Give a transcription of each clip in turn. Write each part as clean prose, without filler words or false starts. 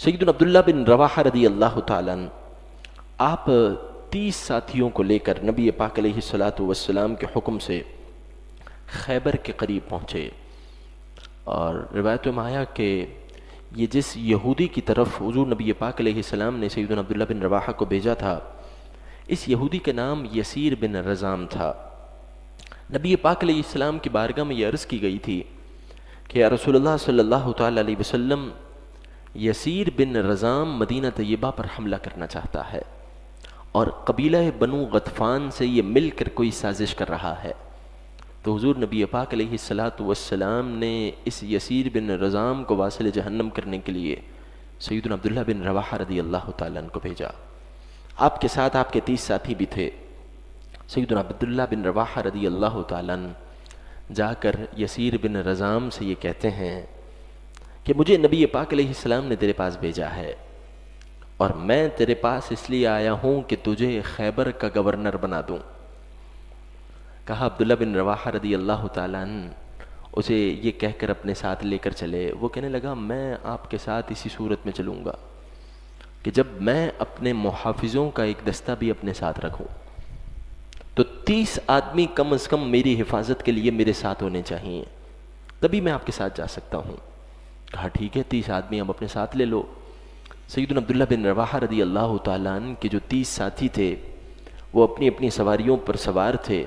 سیدنا عبداللہ بن رواحہ رضی اللہ تعالیٰ عنہ آپ 30 ساتھیوں کو لے کر نبی پاک علیہ الصلاۃ والسلام کے حکم سے خیبر کے قریب پہنچے، اور روایتوں میں آیا کہ یہ جس یہودی کی طرف حضور نبی پاک علیہ السلام نے سیدنا عبداللہ بن رواحہ کو بھیجا تھا، اس یہودی کا نام یسیر بن رزام تھا۔ نبی پاک علیہ السلام کی بارگاہ میں یہ عرض کی گئی تھی کہ یا رسول اللہ صلی اللہ تعالیٰ علیہ وسلم، یسیر بن رزام مدینہ طیبہ پر حملہ کرنا چاہتا ہے اور قبیلہ بنو غطفان سے یہ مل کر کوئی سازش کر رہا ہے۔ تو حضور نبی پاک علیہ الصلاۃ والسلام نے اس یسیر بن رزام کو واصل جہنم کرنے کے لیے سیدنا عبداللہ بن رواحہ رضی اللہ تعالیٰ عنہ کو بھیجا۔ آپ کے ساتھ آپ کے 30 ساتھی بھی تھے۔ سیدنا عبداللہ بن رواحہ رضی اللہ تعالیٰ عنہ جا کر یسیر بن رزام سے یہ کہتے ہیں کہ مجھے نبی پاک علیہ السلام نے تیرے پاس بھیجا ہے، اور میں تیرے پاس اس لیے آیا ہوں کہ تجھے خیبر کا گورنر بنا دوں۔ کہا عبداللہ بن رواحہ رضی اللہ تعالیٰ عنہ اسے یہ کہہ کر اپنے ساتھ لے کر چلے۔ وہ کہنے لگا میں آپ کے ساتھ اسی صورت میں چلوں گا کہ جب میں اپنے محافظوں کا ایک دستہ بھی اپنے ساتھ رکھوں، تو 30 آدمی کم از کم میری حفاظت کے لیے میرے ساتھ ہونے چاہیے، تبھی میں آپ کے ساتھ جا سکتا ہوں۔ کہا ٹھیک ہے، 30 آدمی ہم اپنے ساتھ لے لو۔ سیدنا عبداللہ بن رواحہ رضی اللہ تعالیٰ عنہ کے جو 30 ساتھی تھے وہ اپنی اپنی سواریوں پر سوار تھے،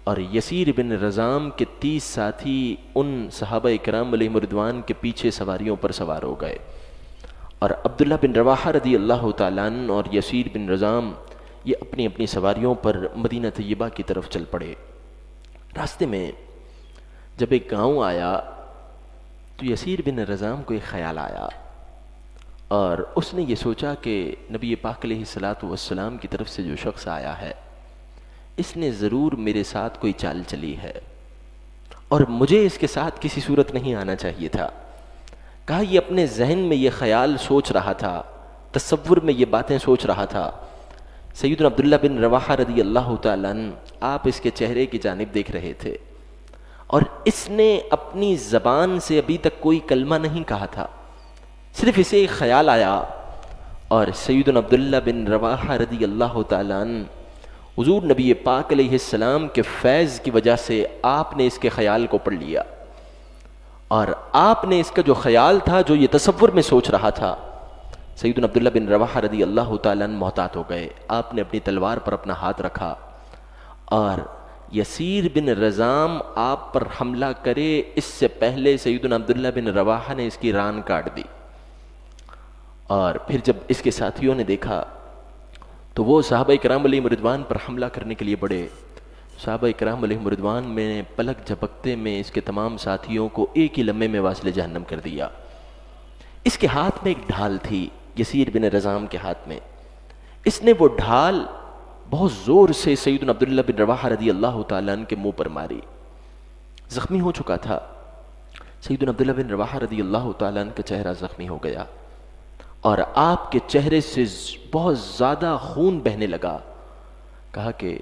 اور یسیر بن رزام کے 30 ساتھی ان صحابہ اکرام علیہم رضوان کے پیچھے سواریوں پر سوار ہو گئے، اور عبداللہ بن رواحہ رضی اللہ تعالیٰ عنہ اور یسیر بن رزام یہ اپنی اپنی سواریوں پر مدینہ طیبہ کی طرف چل پڑے۔ راستے میں جب ایک گاؤں آیا تو یسیر بن رزام کو ایک خیال آیا، اور اس نے یہ سوچا کہ نبی پاک علیہ الصلاۃ والسلام کی طرف سے جو شخص آیا ہے اس نے ضرور میرے ساتھ کوئی چال چلی ہے، اور مجھے اس کے ساتھ کسی صورت نہیں آنا چاہیے تھا۔ کہا یہ اپنے ذہن میں یہ خیال سوچ رہا تھا، تصور میں یہ باتیں سوچ رہا تھا۔ سیدنا عبداللہ بن رواحہ رضی اللہ تعالیٰ عنہ آپ اس کے چہرے کی جانب دیکھ رہے تھے، اور اس نے اپنی زبان سے ابھی تک کوئی کلمہ نہیں کہا تھا، صرف اسے ایک خیال آیا، اور سیدنا عبداللہ بن رواحہ رضی اللہ تعالیٰ عنہ حضور نبی پاک علیہ السلام کے فیض کی وجہ سے آپ نے اس کے خیال کو پڑھ لیا، اور آپ نے اس کا جو خیال تھا، جو یہ تصور میں سوچ رہا تھا، سیدنا عبداللہ بن رواحہ رضی اللہ تعالیٰ عنہ محتاط ہو گئے۔ آپ نے اپنی تلوار پر اپنا ہاتھ رکھا، اور یسیر بن رزام آپ پر حملہ کرے اس سے پہلے سیدنا عبداللہ بن رواحہ نے اس کی ران کاٹ دی۔ اور پھر جب اس کے ساتھیوں نے دیکھا تو وہ صحابہ کرام علیہم رضوان پر حملہ کرنے کے لیے بڑھے۔ صحابہ کرام علیہم رضوان میں پلک جھپکتے میں اس کے تمام ساتھیوں کو ایک ہی لمحے میں واصل جہنم کر دیا۔ اس کے ہاتھ میں ایک ڈھال تھی، یسیر بن رزام کے ہاتھ میں۔ اس نے وہ ڈھال بہت زور سے سیدنا عبداللہ بن رواحہ رضی اللہ تعالیٰ عنہ کے منہ پر ماری۔ زخمی ہو چکا تھا سیدنا عبداللہ بن رواحہ رضی اللہ تعالیٰ عنہ کا چہرہ زخمی ہو گیا، اور آپ کے چہرے سے بہت زیادہ خون بہنے لگا۔ کہا کہ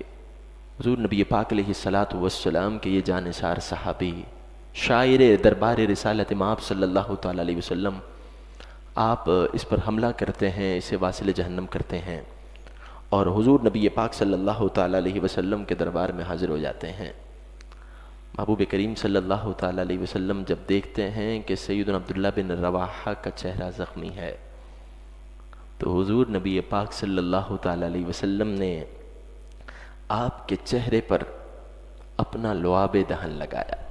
حضور نبی پاک علیہ الصلاۃ والسلام کے یہ جانثار صحابی، شاعر دربار رسالت مآب صلی اللہ تعالیٰ علیہ وسلم، آپ اس پر حملہ کرتے ہیں، اسے واصل جہنم کرتے ہیں، اور حضور نبی پاک صلی اللہ تعالیٰ علیہ وسلم کے دربار میں حاضر ہو جاتے ہیں۔ محبوب کریم صلی اللہ تعالیٰ علیہ وسلم جب دیکھتے ہیں کہ سیدنا عبداللہ بن رواحہ کا چہرہ زخمی ہے، تو حضور نبی پاک صلی اللہ تعالیٰ علیہ وسلم نے آپ کے چہرے پر اپنا لعاب دہن لگایا۔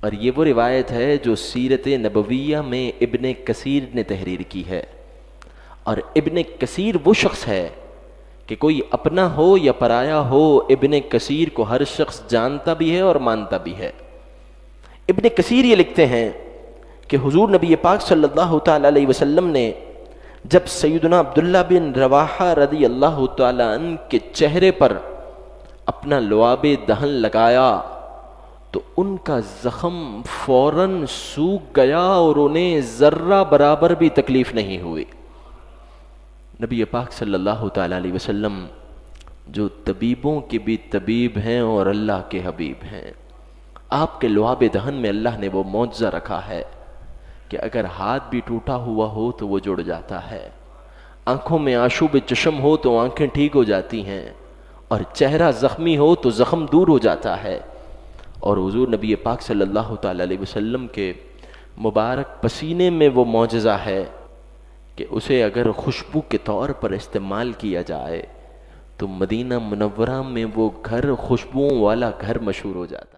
اور یہ وہ روایت ہے جو سیرت نبویہ میں ابن کثیر نے تحریر کی ہے، اور ابن کثیر وہ شخص ہے کہ کوئی اپنا ہو یا پرایا ہو، ابن کثیر کو ہر شخص جانتا بھی ہے اور مانتا بھی ہے۔ ابن کثیر یہ لکھتے ہیں کہ حضور نبی پاک صلی اللہ تعالیٰ علیہ وسلم نے جب سیدنا عبداللہ بن رواحہ رضی اللہ تعالیٰ عنہ کے چہرے پر اپنا لعاب دہن لگایا تو ان کا زخم فوراً سوکھ گیا، اور انہیں ذرہ برابر بھی تکلیف نہیں ہوئی۔ نبی پاک صلی اللہ تعالیٰ علیہ وسلم جو طبیبوں کے بھی طبیب ہیں اور اللہ کے حبیب ہیں، آپ کے لعاب دہن میں اللہ نے وہ معجزہ رکھا ہے کہ اگر ہاتھ بھی ٹوٹا ہوا ہو تو وہ جڑ جاتا ہے، آنکھوں میں آشوب چشم ہو تو آنکھیں ٹھیک ہو جاتی ہیں، اور چہرہ زخمی ہو تو زخم دور ہو جاتا ہے۔ اور حضور نبی پاک صلی اللہ تعالیٰ علیہ وسلم کے مبارک پسینے میں وہ معجزہ ہے کہ اسے اگر خوشبو کے طور پر استعمال کیا جائے تو مدینہ منورہ میں وہ گھر خوشبوؤں والا گھر مشہور ہو جاتا ہے۔